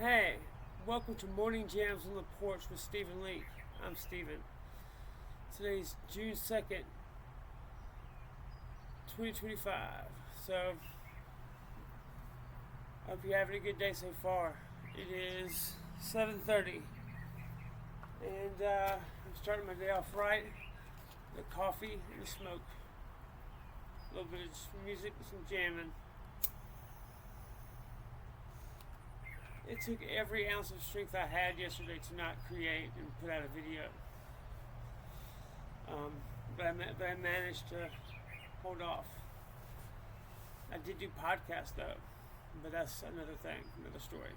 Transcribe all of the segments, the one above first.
Hey, welcome to Morning Jams on the Porch with Stephen Leake. I'm Stephen. Today's June 2nd, 2025. So, I hope you're having a good day so far. It is 7:30, and I'm starting my day off right. The coffee and the smoke. A little bit of music and some jamming. It took every ounce of strength I had yesterday to not create and put out a video. But I managed to hold off. I did do podcasts though, but that's another thing, another story.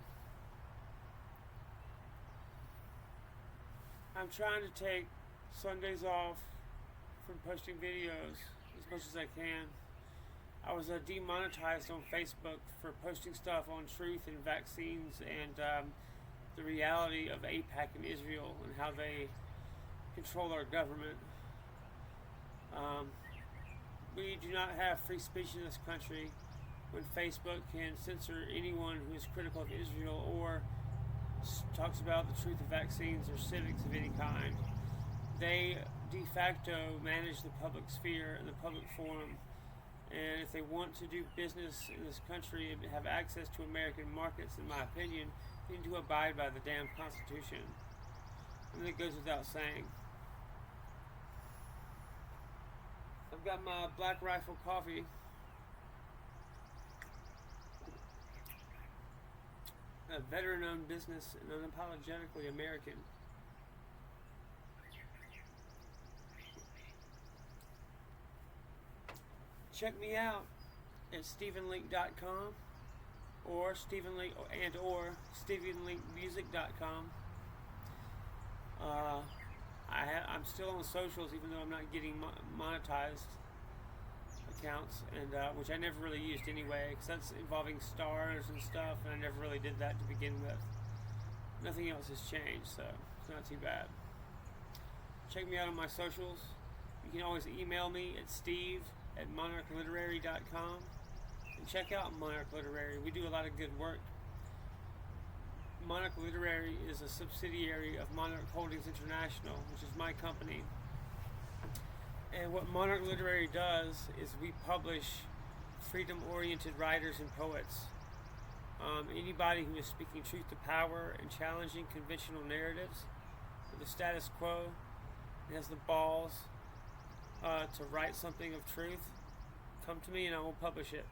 I'm trying to take Sundays off from posting videos as much as I can. I was demonetized on Facebook for posting stuff on truth and vaccines and the reality of AIPAC in Israel and how they control our government. Um, we do not have free speech in this country when Facebook can censor anyone who is critical of Israel or talks about the truth of vaccines or civics of any kind. They de facto manage the public sphere and the public forum. And if they want to do business in this country and have access to American markets, in my opinion, they need to abide by the damn Constitution. And it goes without saying. I've got my Black Rifle coffee. A veteran-owned business and unapologetically American. Check me out at StephenLeake.com or StephenLeakemusic.com. I'm still on the socials, even though I'm not getting monetized accounts, and which I never really used anyway, because that's involving stars and stuff, and I never really did that to begin with. Nothing else has changed, so it's not too bad. Check me out on my socials. You can always email me at steve@monarchliterary.com and check out Monarch Literary. We do a lot of good work. Monarch Literary is a subsidiary of Monarch Holdings International, which is my company. And what Monarch Literary does is we publish freedom-oriented writers and poets. Anybody who is speaking truth to power and challenging conventional narratives or the status quo and has the balls to write something of truth, come to me and I will publish it.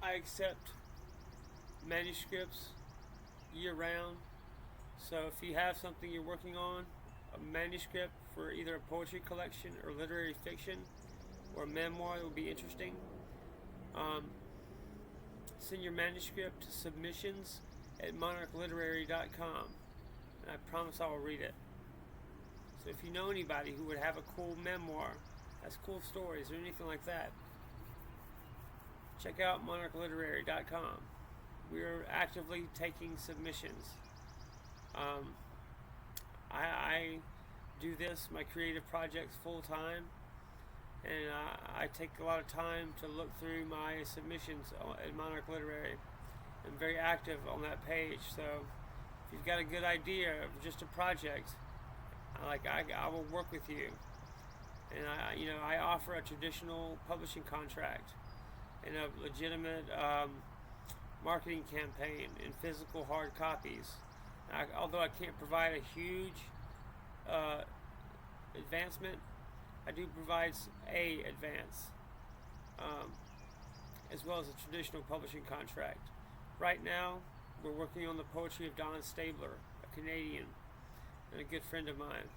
I accept manuscripts year-round. So if you have something you're working on, a manuscript for either a poetry collection or literary fiction or a memoir that would be interesting, send your manuscript to submissions@monarchliterary.com, and I promise I will read it. So if you know anybody who would have a cool memoir, has cool stories or anything like that, check out monarchliterary.com. We are actively taking submissions. I do this, my creative projects, full time, and I take a lot of time to look through my submissions at Monarch Literary. I'm very active on that page, so if you've got a good idea of just a project, I will work with you, and I offer a traditional publishing contract and a legitimate marketing campaign in physical hard copies. Although I can't provide a huge advancement, I do provide a advance, as well as a traditional publishing contract. Right now, we're working on the poetry of Don Stabler, a Canadian and a good friend of mine.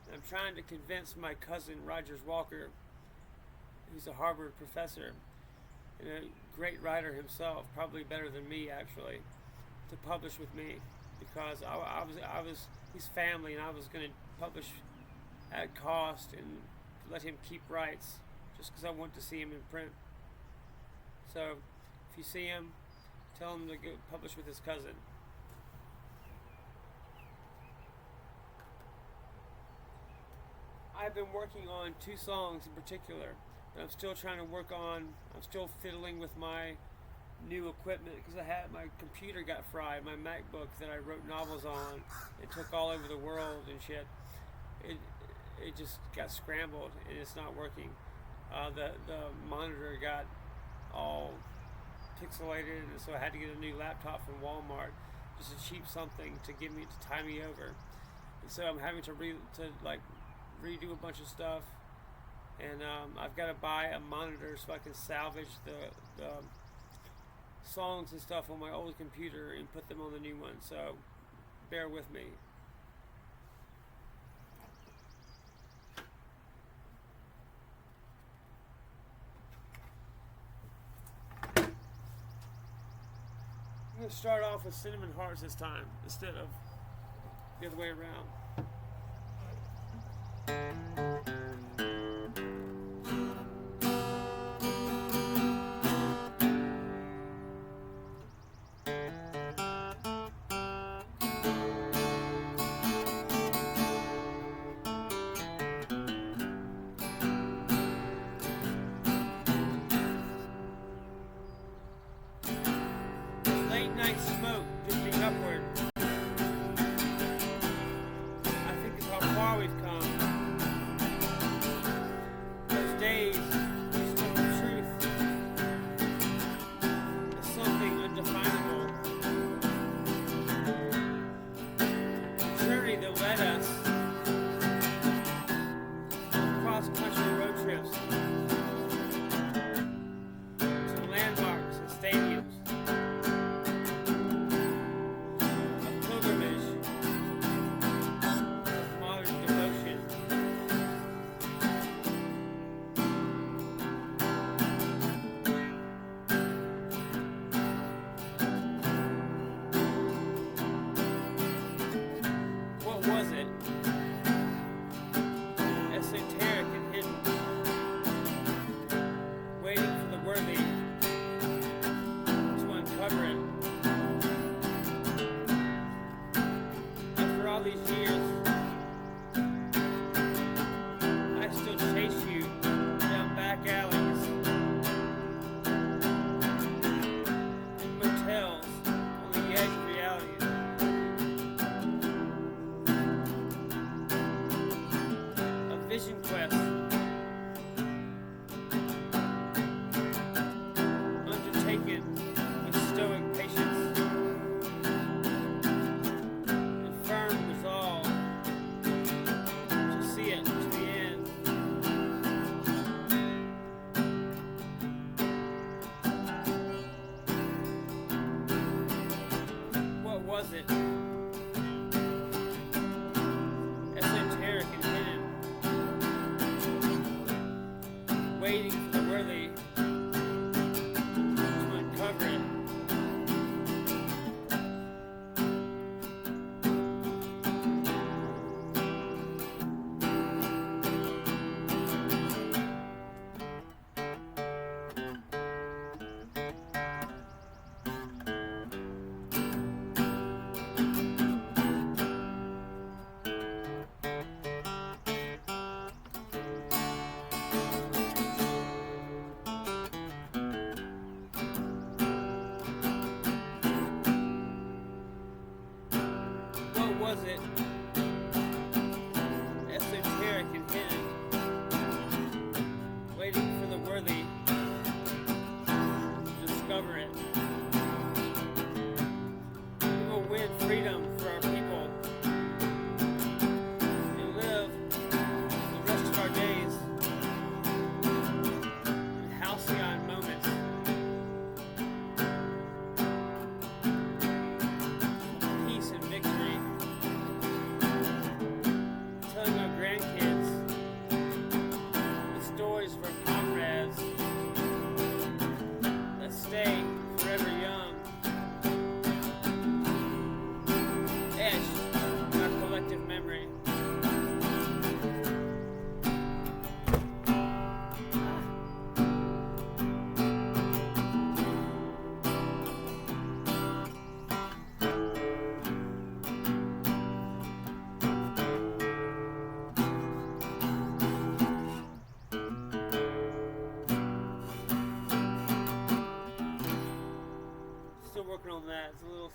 And I'm trying to convince my cousin Rogers Walker, who's a Harvard professor and a great writer himself, probably better than me actually, to publish with me, because I was his family, and I was going to publish at cost and let him keep rights, just because I want to see him in print. So if you see him, tell him to go publish with his cousin. I've been working on two songs in particular. And I'm still trying to work on. I'm still fiddling with my new equipment because my computer got fried. My MacBook that I wrote novels on, it took all over the world and shit. It just got scrambled and it's not working. The monitor got all pixelated, and so I had to get a new laptop from Walmart, just a cheap something to tie me over. And so I'm having to redo a bunch of stuff, and I've got to buy a monitor so I can salvage the songs and stuff on my old computer and put them on the new one. So bear with me. I'm going to start off with cinnamon hearts this time instead of the other way around. Night smoke drifting upward. I think it's how far we've come. Those days spoke the truth. It's something undefinable. The journey that led us on cross-country road trips to landmarks and stadiums. Was it esoteric and hidden, waiting for the worthy to uncover it? After all these years, I still chase you down back alleys and motels on the edge of reality. Vision quest, undertaken with stoic patience and firm resolve to see it to the end. What was it? Esoteric and hidden, waiting for the worthy to uncover it. that. It's a little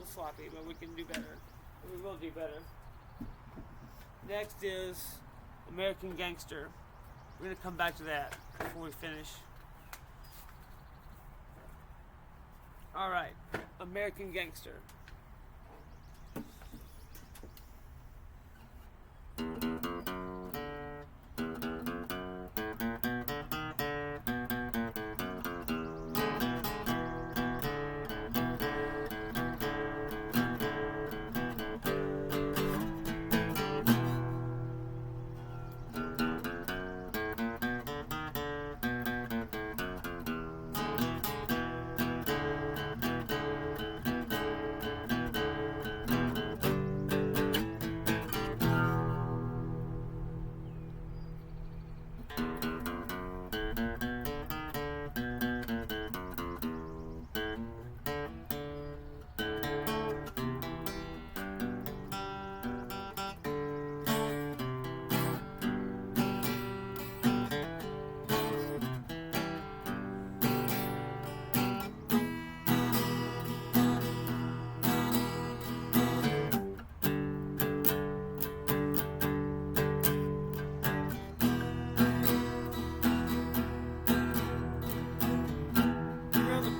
sloppy, but we can do better. We will do better. Next is American Gangster. We're going to come back to that before we finish. Alright, American Gangster.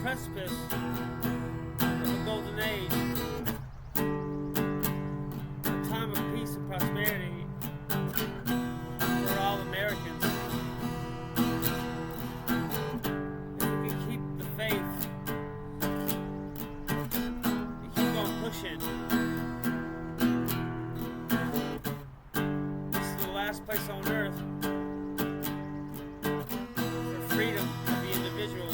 Precipice of a golden age, a time of peace and prosperity for all Americans. If we can keep the faith and keep on pushing, this is the last place on earth for freedom of the individual.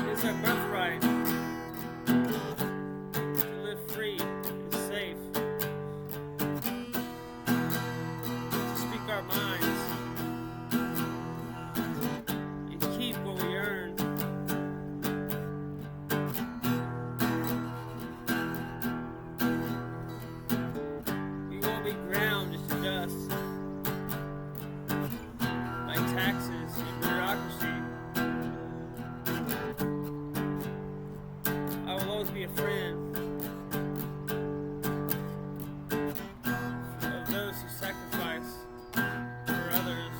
It's our birthright to live free and safe, to speak our minds and keep what we earn. We won't be ground just to dust by taxes and bureaucracy. I will always be a friend of those who sacrifice for others.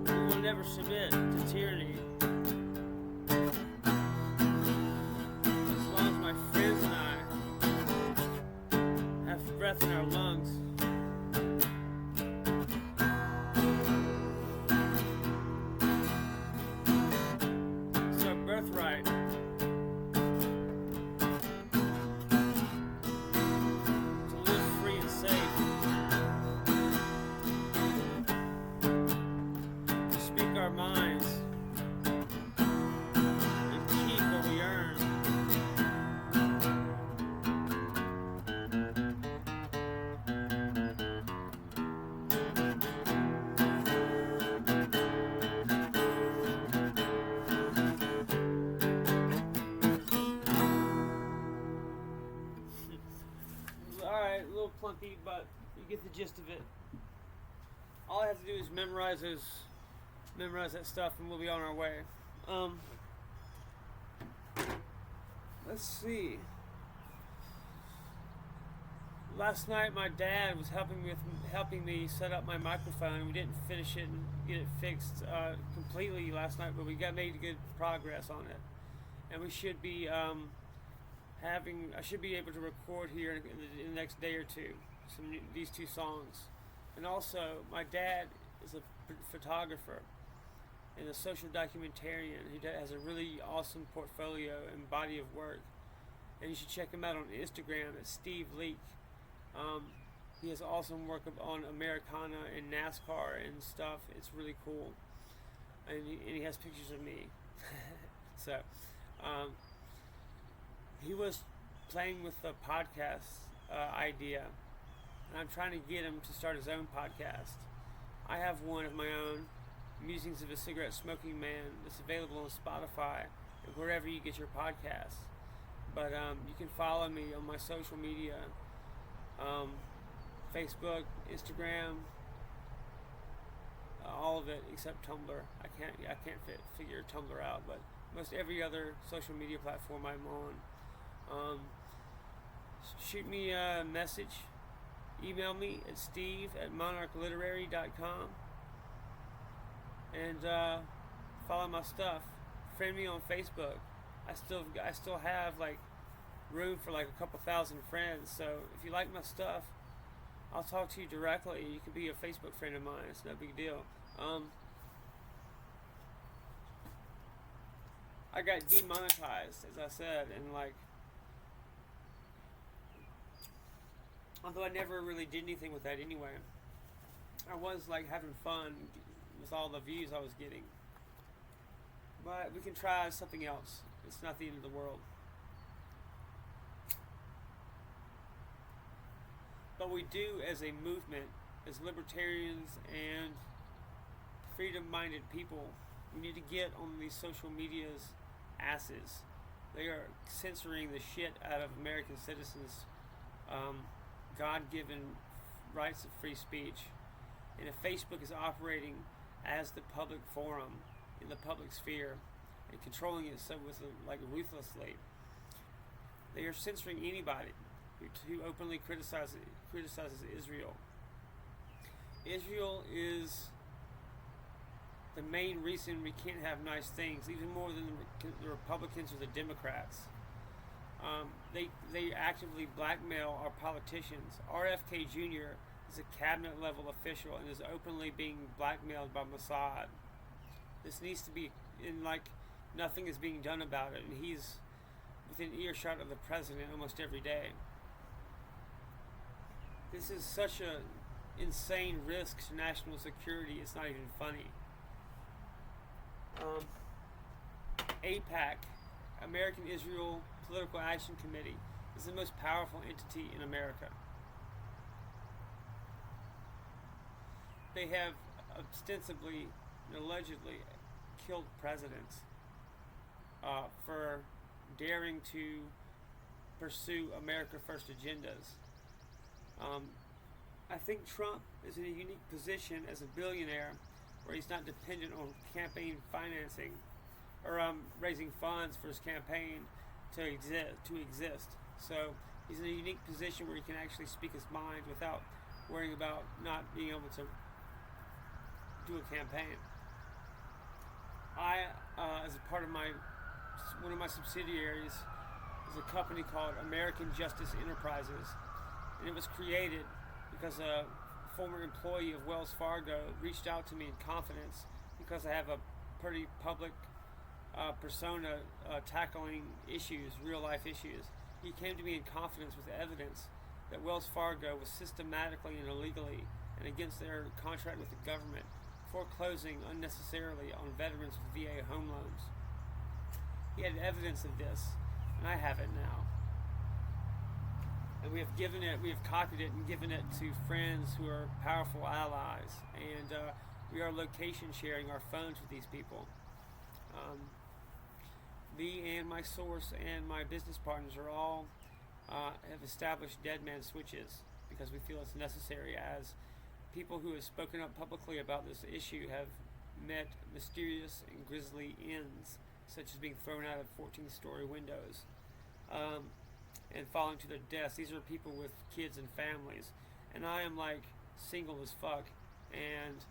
We will never submit to tyranny. As long as my friends and I have breath in our lungs, birthright to live free and safe, to speak our minds and keep what we earn. Alright, a little clunky, but you get the gist of it. All I have to do is memorize that stuff, and we'll be on our way. Let's see. Last night, my dad was helping me set up my microphone. We didn't finish it and get it fixed completely last night, but we made good progress on it, and we should be I should be able to record here in the next day or two these two songs. And also, my dad is a photographer and a social documentarian. He has a really awesome portfolio and body of work, and you should check him out on Instagram at Steve Leake. He has awesome work on Americana and NASCAR and stuff. It's really cool. And he has pictures of me. So, he was playing with the podcast idea. And I'm trying to get him to start his own podcast. I have one of my own, Musings of a Cigarette Smoking Man, that's available on Spotify and wherever you get your podcasts. But you can follow me on my social media, Facebook, Instagram, all of it except Tumblr. I can't figure Tumblr out, but most every other social media platform I'm on. Shoot me a message. Email me at steve@monarchliterary.com and follow my stuff. Friend me on Facebook. I still have like room for like a couple thousand friends. So if you like my stuff, I'll talk to you directly. You can be a Facebook friend of mine. It's no big deal. I got demonetized, as I said, and like, although I never really did anything with that anyway, I was like having fun with all the views I was getting. But we can try something else. It's not the end of the world. But we do, as a movement, as libertarians and freedom-minded people, we need to get on these social media's asses. They are censoring the shit out of American citizens' God-given rights of free speech. And if Facebook is operating as the public forum in the public sphere and controlling it so ruthlessly, they are censoring anybody who openly criticizes Israel. Israel is the main reason we can't have nice things, even more than the Republicans or the Democrats. They actively blackmail our politicians. RFK Jr. is a cabinet level official and is openly being blackmailed by Mossad. This needs to be, and like nothing is being done about it, and he's within earshot of the president almost every day. This is such an insane risk to national security, it's not even funny. AIPAC, American Israel Political Action Committee, is the most powerful entity in America. They have ostensibly and allegedly killed presidents for daring to pursue America First agendas. I think Trump is in a unique position as a billionaire where he's not dependent on campaign financing or raising funds for his campaign to exist. So he's in a unique position where he can actually speak his mind without worrying about not being able to do a campaign. I, as a part of one of my subsidiaries, is a company called American Justice Enterprises, and it was created because a former employee of Wells Fargo reached out to me in confidence because I have a pretty public persona tackling issues, real life issues. He came to me in confidence with evidence that Wells Fargo was systematically and illegally and against their contract with the government foreclosing unnecessarily on veterans with VA home loans. He had evidence of this, and I have it now. And we have copied it and given it to friends who are powerful allies, and we are location sharing our phones with these people. Me and my source and my business partners are all have established dead man switches because we feel it's necessary, as people who have spoken up publicly about this issue have met mysterious and grisly ends, such as being thrown out of 14-story windows and falling to their deaths. These are people with kids and families, and I am like single as fuck and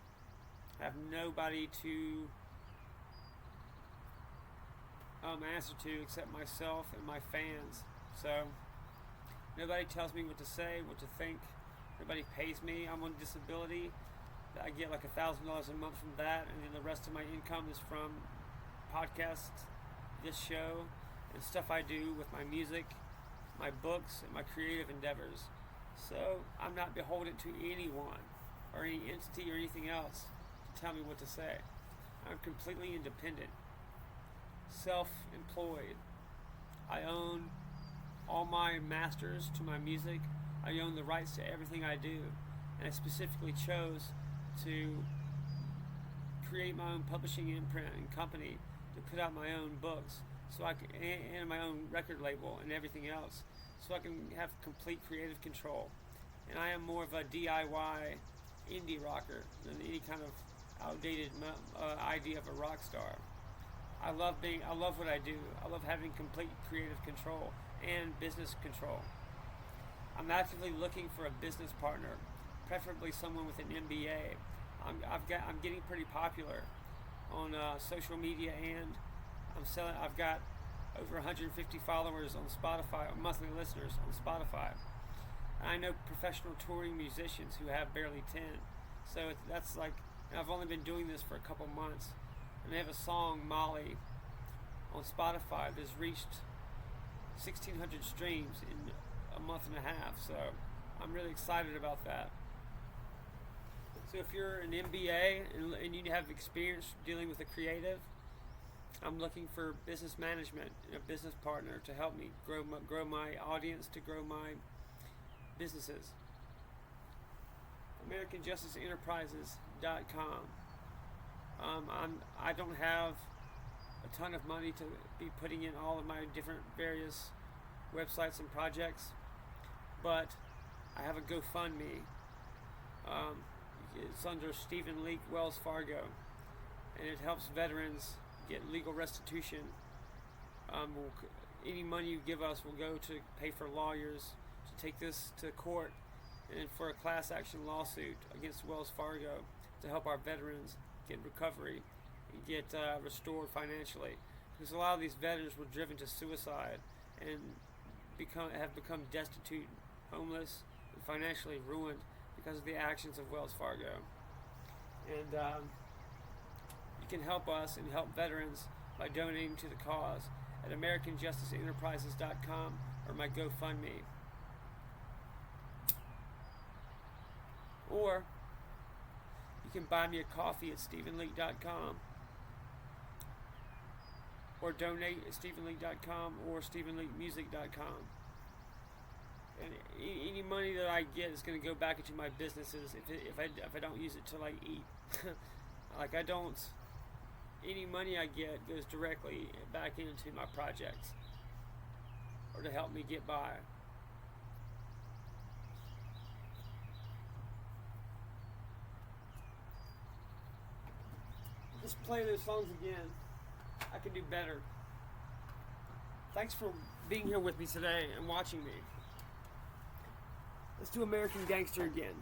have nobody to answer to except myself and my fans. So nobody tells me what to say, what to think. Nobody pays me. I'm on disability. I get like $1,000 a month from that, and then the rest of my income is from podcasts, this show, and stuff I do with my music, my books, and my creative endeavors. So I'm not beholden to anyone or any entity or anything else to tell me what to say. I'm completely independent, self-employed. I own all my masters to my music. I own the rights to everything I do. And I specifically chose to create my own publishing imprint and company to put out my own books and my own record label and everything else, so I can have complete creative control. And I am more of a DIY indie rocker than any kind of outdated idea of a rock star. I love what I do. I love having complete creative control and business control. I'm actively looking for a business partner, preferably someone with an MBA. I'm getting pretty popular on social media, and I've got over 150 followers on Spotify, or monthly listeners on Spotify. And I know professional touring musicians who have barely 10. So that's like, and I've only been doing this for a couple months, and they have a song, Molly, on Spotify that's reached 1,600 streams in a month and a half. So I'm really excited about that. So if you're an MBA and you have experience dealing with a creative, I'm looking for business management and a business partner to help me grow my audience, to grow my businesses. AmericanJusticeEnterprises.com. I don't have a ton of money to be putting in all of my different various websites and projects, but I have a GoFundMe. It's under Stephen Leake Wells Fargo, and it helps veterans get legal restitution. Any money you give us will go to pay for lawyers to take this to court and for a class action lawsuit against Wells Fargo to help our veterans get recovery and get restored financially. Because a lot of these veterans were driven to suicide and have become destitute, homeless, and financially ruined because of the actions of Wells Fargo. And you can help us and help veterans by donating to the cause at AmericanJusticeEnterprises.com or my GoFundMe. Or you can buy me a coffee at StephenLeake.com, or donate at StephenLeake.com or StephenLeakeMusic.com. And any money that I get is going to go back into my businesses if I don't use it to like eat. Any money I get goes directly back into my projects or to help me get by. Let's play those songs again. I can do better. Thanks for being here with me today and watching me. Let's do American Gangster again.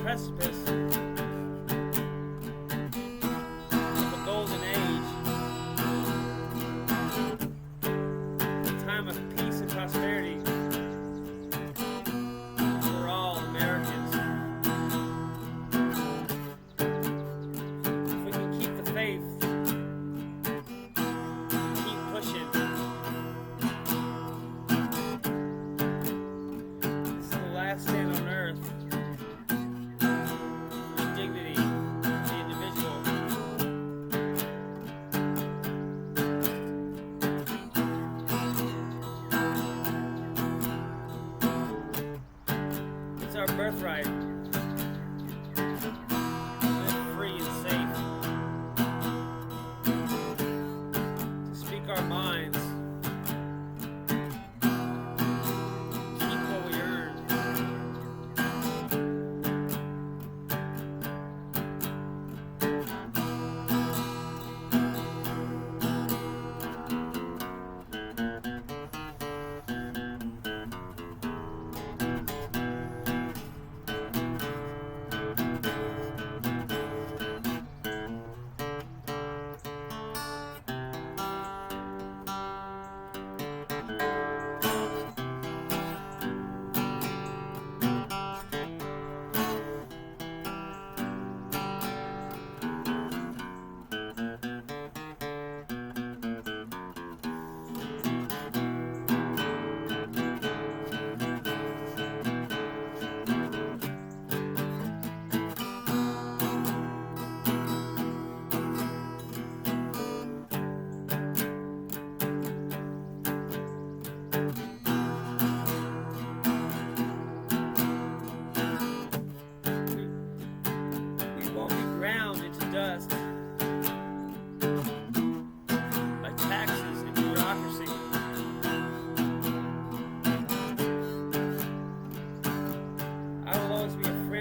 Precipice of a golden age, a time of peace and prosperity for all Americans. If we can keep the faith, keep pushing. This is the last stand on earth.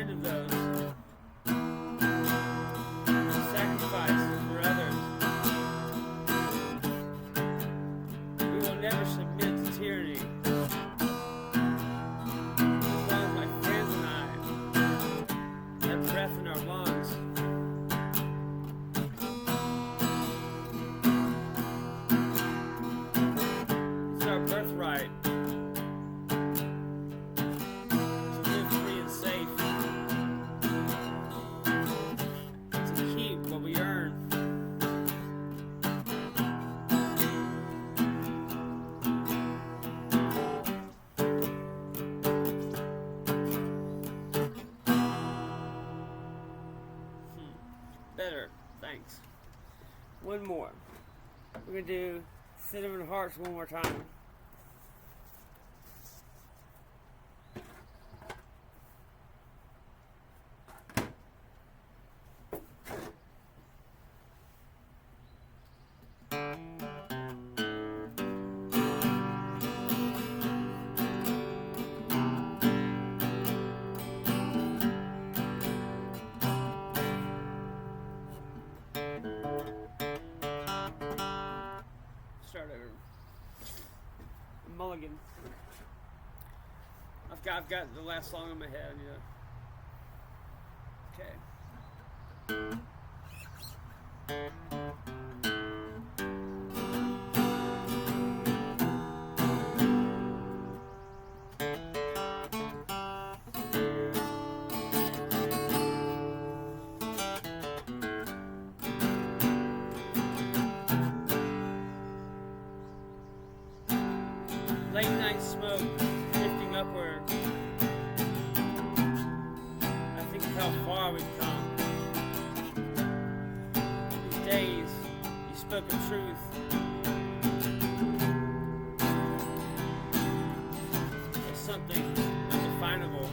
friend of those. Sacrifice for others. We will never submit to tyranny. As long as my friends and I have breath in our lungs. It's our birthright. Better, thanks. One more. We're going to do Cinnamon Hearts one more time. Start over. Mulligan. I've got the last song in my head, Okay. Late night smoke drifting upward. I think of how far we've come. These days, you spoke of truth. It's something undefinable.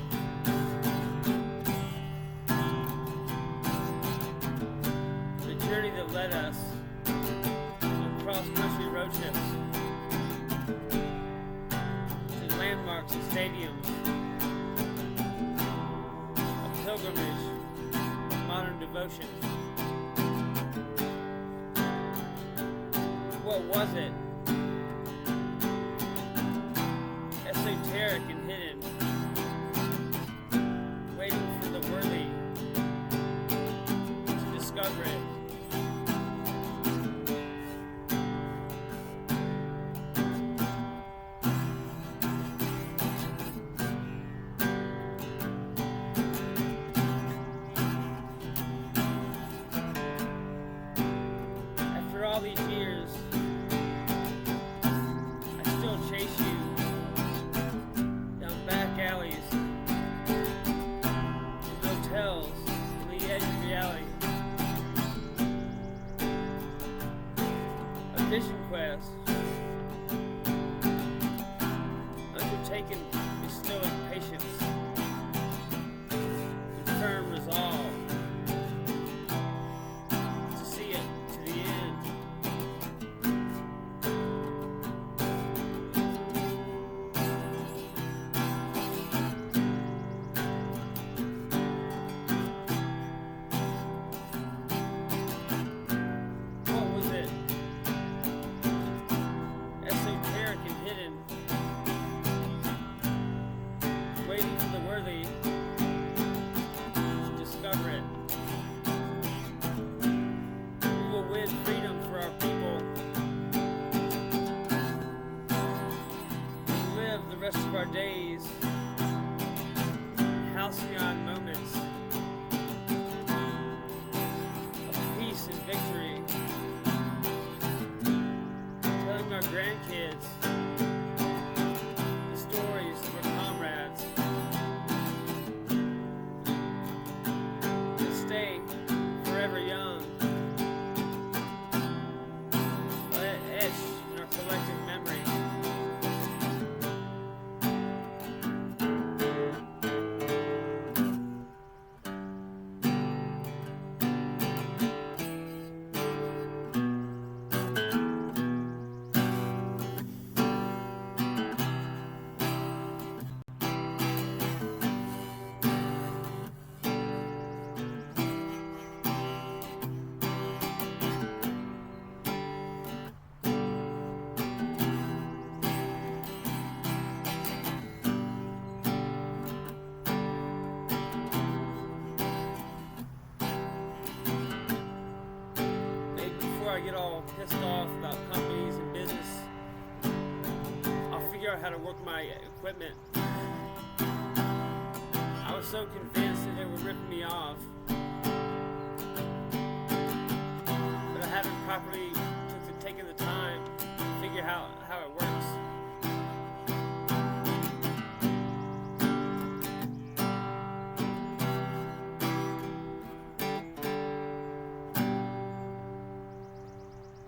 The journey that led us on cross-country road trips. Landmarks and stadiums, a pilgrimage of modern devotion. What was it? Esoteric and hidden, waiting for the worthy to discover it. All these years, I still chase you down back alleys, motels, on the edge of reality. A vision quest, undertaken with stoic patience, with firm resolve. get all pissed off about companies and business, I'll figure out how to work my equipment. I was so convinced that they were ripping me off, but I haven't properly taken the time to figure out how it works.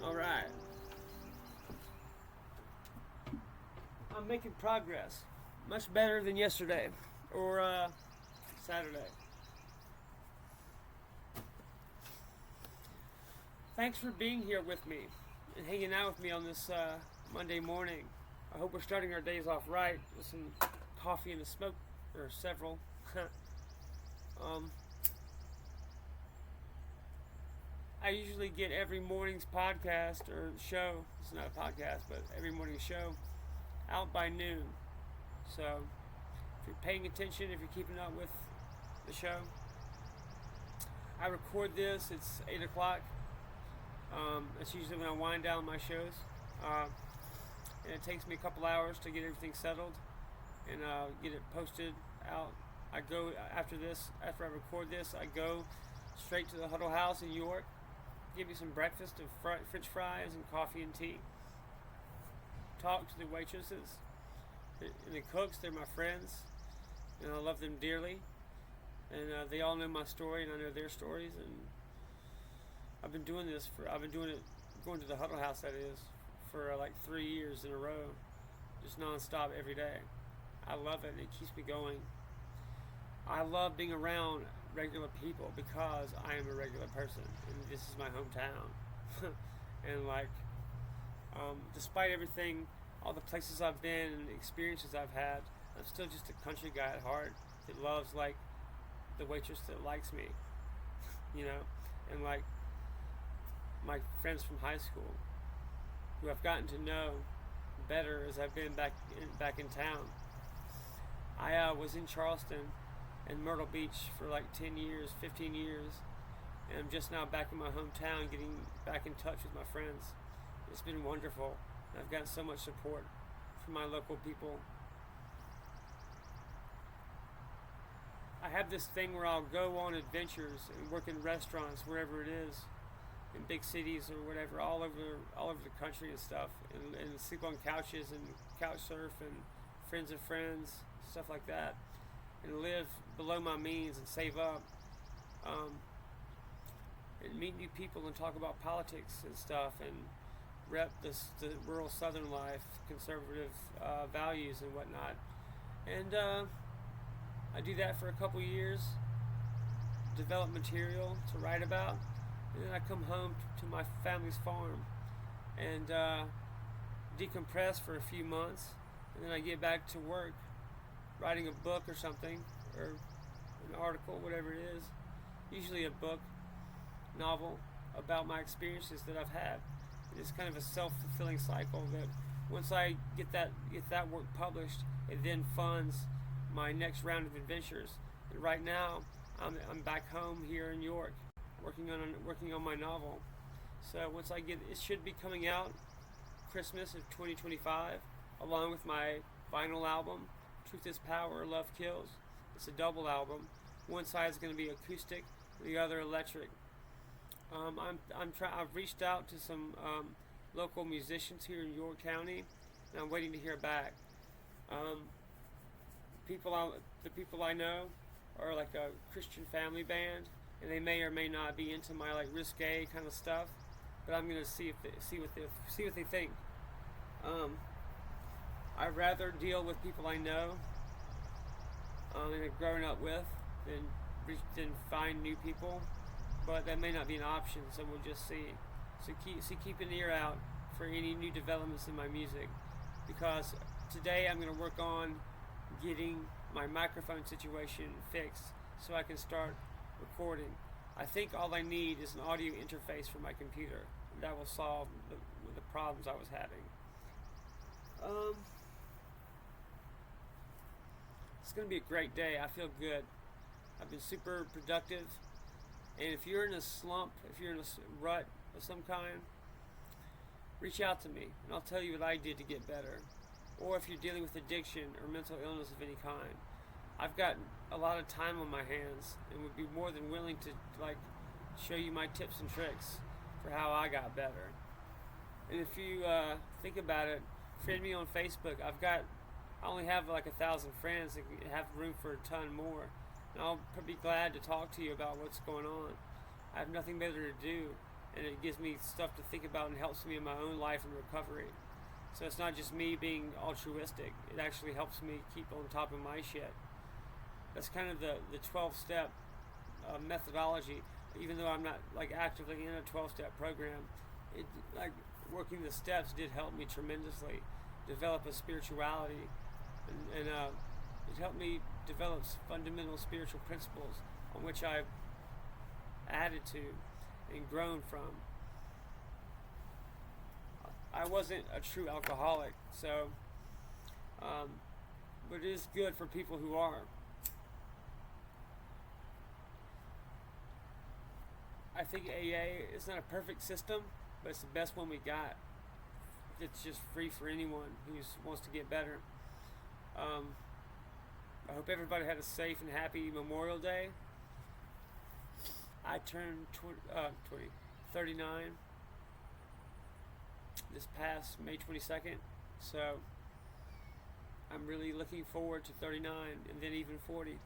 Alright. I'm making progress. Much better than yesterday or Saturday. Thanks for being here with me and hanging out with me on this Monday morning. I hope we're starting our days off right with some coffee and a smoke, or several. I usually get every morning's podcast or show, it's not a podcast, but every morning show out by noon. So if you're paying attention, if you're keeping up with the show, I record this, it's 8 o'clock. That's usually when I wind down my shows. And it takes me a couple hours to get everything settled and get it posted out. I go after I record this, I go straight to the Huddle House in York, give me some breakfast of French fries and coffee and tea. Talk to the waitresses and the cooks. They're my friends, and I love them dearly. And they all know my story, and I know their stories. And I've been doing it, going to the Huddle House, that is, for like 3 years in a row, just nonstop every day. I love it, and it keeps me going. I love being around regular people because I am a regular person, and this is my hometown. And despite everything, all the places I've been and the experiences I've had, I'm still just a country guy at heart that loves the waitress that likes me, and my friends from high school who I've gotten to know better as I've been back in town. I was in Charleston and Myrtle Beach for 10 years, 15 years, and I'm just now back in my hometown getting back in touch with my friends. It's been wonderful. I've gotten so much support from my local people. I have this thing where I'll go on adventures and work in restaurants wherever it is, in big cities or whatever, all over the country and stuff, and sleep on couches and couch surf and friends of friends, stuff like that, and live below my means and save up, and meet new people and talk about politics and stuff, and rep the rural Southern life, conservative values and whatnot. And I do that for a couple years, develop material to write about, and then I come home to my family's farm and decompress for a few months, and then I get back to work, writing a book or something, or an article, whatever it is, usually a book, novel, about my experiences that I've had. It's kind of a self-fulfilling cycle that once I get that work published, it then funds my next round of adventures. And right now, I'm back home here in York, working on my novel. So once it should be coming out Christmas of 2025, along with my vinyl album, Truth is Power, Love Kills. It's a double album. One side is going to be acoustic, the other electric. I've reached out to some local musicians here in York County, and I'm waiting to hear back. The people I know are like a Christian family band, and they may or may not be into my risque kind of stuff, but I'm gonna see what they think. I'd rather deal with people I know and have grown up with than find new people. But that may not be an option, so we'll just see. So keep an ear out for any new developments in my music, because today I'm going to work on getting my microphone situation fixed so I can start recording. I think all I need is an audio interface for my computer. That will solve the problems I was having. It's going to be a great day. I feel good. I've been super productive. And if you're in a slump, if you're in a rut of some kind, reach out to me and I'll tell you what I did to get better. Or if you're dealing with addiction or mental illness of any kind, I've got a lot of time on my hands and would be more than willing to show you my tips and tricks for how I got better. And if you think about it, friend me on Facebook. I only have like 1,000 friends and have room for a ton more. And I'll be glad to talk to you about what's going on. I have nothing better to do, and it gives me stuff to think about and helps me in my own life and recovery. So it's not just me being altruistic. It actually helps me keep on top of my shit. That's kind of the 12-step methodology. Even though I'm not actively in a 12-step program, it working the steps did help me tremendously develop a spirituality, and it helped me develop fundamental spiritual principles on which I've added to and grown from. I wasn't a true alcoholic, so but it is good for people who are. I think AA is not a perfect system, but it's the best one we got. It's just free for anyone who wants to get better. I hope everybody had a safe and happy Memorial Day. I turned 39 this past May 22nd, so I'm really looking forward to 39 and then even 40.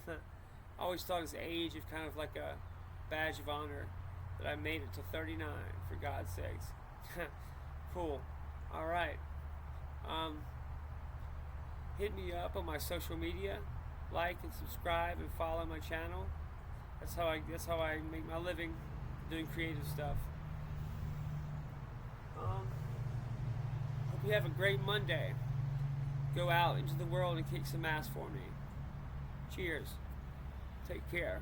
I always thought as age of kind of like a badge of honor that I made it to 39, for God's sakes. Cool. Alright. Hit me up on my social media. Like and subscribe and follow my channel. That's how I make my living, doing creative stuff. Hope you have a great Monday. Go out into the world and kick some ass for me. Cheers. Take care.